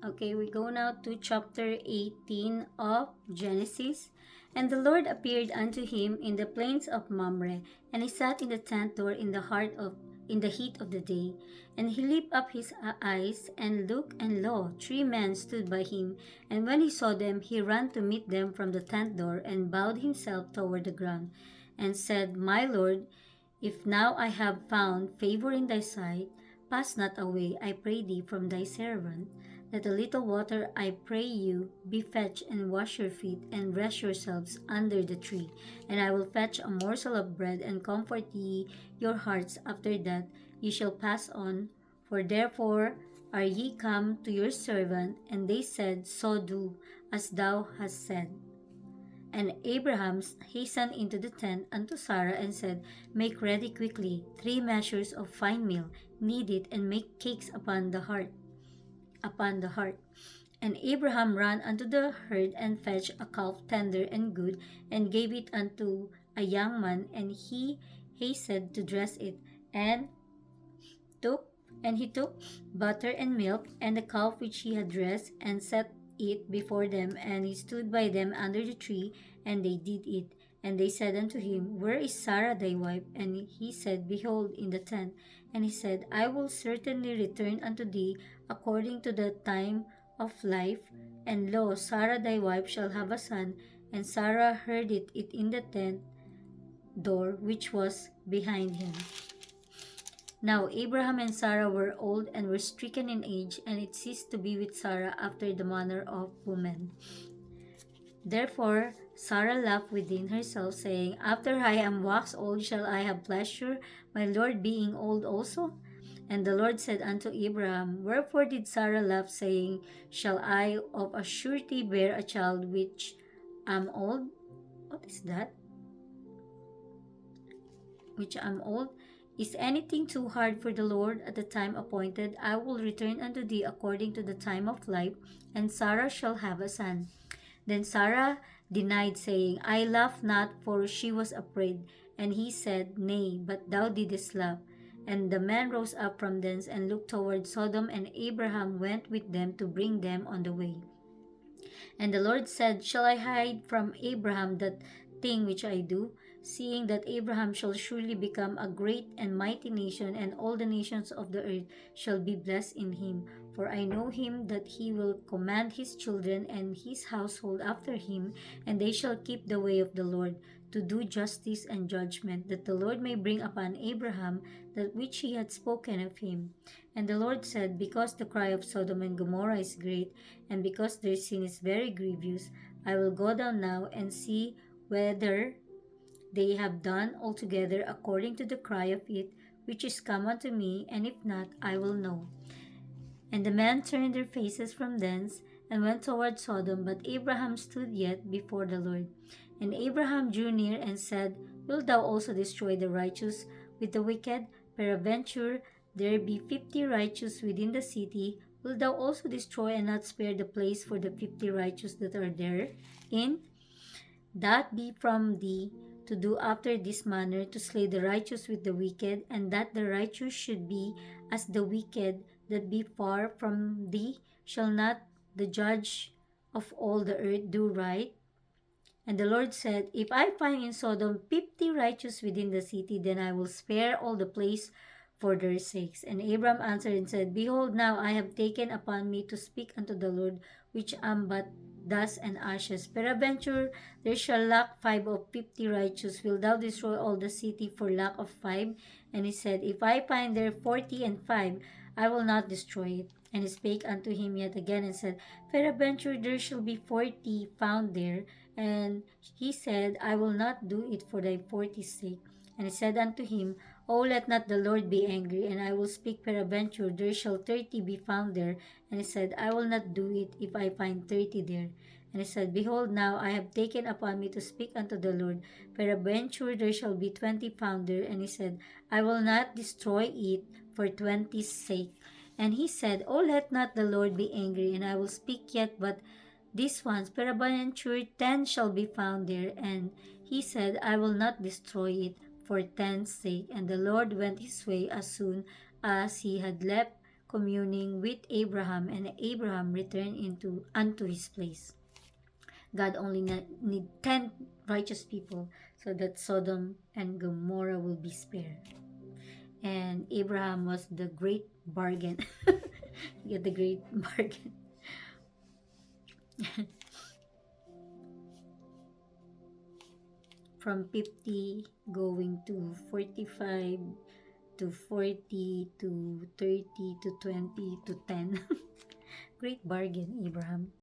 Okay, we go now to chapter 18 of Genesis. And the Lord appeared unto him in the plains of Mamre, and he sat in the tent door in the heat of the day. And he lifted up his eyes and looked, and lo, 3 men stood by him. And when he saw them, he ran to meet them from the tent door, and bowed himself toward the ground, and said, My Lord, if now I have found favor in thy sight, pass not away, I pray thee, from thy servant. Let a little water, I pray you, be fetched, and wash your feet, and rest yourselves under the tree. And I will fetch a morsel of bread, and comfort ye your hearts. After that ye shall pass on. For therefore are ye come to your servant. And they said, So do, as thou hast said. And Abraham hastened into the tent unto Sarah, and said, Make ready quickly 3 measures of fine meal, knead it, and make cakes upon the hearth. And Abraham ran unto the herd, and fetched a calf tender and good, and gave it unto a young man, and he hastened to dress it, and took and he took butter and milk, and the calf which he had dressed, and set it before them, and he stood by them under the tree, and they did eat. And they said unto him, Where is Sarah thy wife? And he said, Behold, in the tent. And he said, I will certainly return unto thee according to the time of life. And lo, Sarah thy wife shall have a son. And Sarah heard it in the tent door which was behind him. Now Abraham and Sarah were old, and were stricken in age, and it ceased to be with Sarah after the manner of women. Therefore Sarah laughed within herself, saying, After I am waxed old shall I have pleasure, my Lord being old also? And the Lord said unto Abraham, Wherefore did Sarah laugh, saying, Shall I of a surety bear a child which am old? What is that? Which am old? Is anything too hard for the Lord? At the time appointed I will return unto thee according to the time of life, and Sarah shall have a son. Then Sarah denied, saying, I laugh not, for she was afraid. And he said, Nay, but thou didst laugh. And the men rose up from thence, and looked toward Sodom, and Abraham went with them to bring them on the way. And the Lord said, Shall I hide from Abraham that thing which I do? Seeing that Abraham shall surely become a great and mighty nation, and all the nations of the earth shall be blessed in him. For I know him that he will command his children and his household after him, and they shall keep the way of the Lord, to do justice and judgment, that the Lord may bring upon Abraham that which he had spoken of him. And the Lord said, Because the cry of Sodom and Gomorrah is great, and because their sin is very grievous, I will go down now and see whether they have done altogether according to the cry of it which is come unto me, and if not, I will know. And the men turned their faces from thence, and went toward Sodom, but Abraham stood yet before the Lord. And Abraham drew near, and said, Wilt thou also destroy the righteous with the wicked? Peradventure there be 50 righteous within the city. Wilt thou also destroy, and not spare the place for the 50 righteous that are therein? That be from thee to do after this manner, to slay the righteous with the wicked, and that the righteous should be as the wicked that be far from thee. Shall not the judge of all the earth do right? And the Lord said, If I find in Sodom 50 righteous within the city, then I will spare all the place for their sakes. And Abram answered and said, Behold, now I have taken upon me to speak unto the Lord, which am but dust and ashes. Peradventure there shall lack 5 of 50 righteous. Wilt thou destroy all the city for lack of 5? And he said, If I find there 40 and 5, I will not destroy it. And he spake unto him yet again, and said, Peradventure there shall be 40 found there. And he said, I will not do it for thy 40's sake. And he said unto him, O let not the Lord be angry, and I will speak. Peradventure there shall 30 be found there. And he said, I will not do it if I find 30 there. And he said, Behold, now I have taken upon me to speak unto the Lord. Peradventure there shall be 20 found there. And he said, I will not destroy it for 20's sake. And he said, O let not the Lord be angry, and I will speak yet but these ones. Peradventure 10 shall be found there. And he said, I will not destroy it for 10's sake. And the Lord went his way as soon as he had left communing with Abraham, and Abraham returned into unto his place. God only need 10 righteous people so that Sodom and Gomorrah will be spared. And Abraham was the great bargain. He got the great bargain. From 50 going to 45 to 40 to 30 to 20 to 10. Great bargain, Abraham.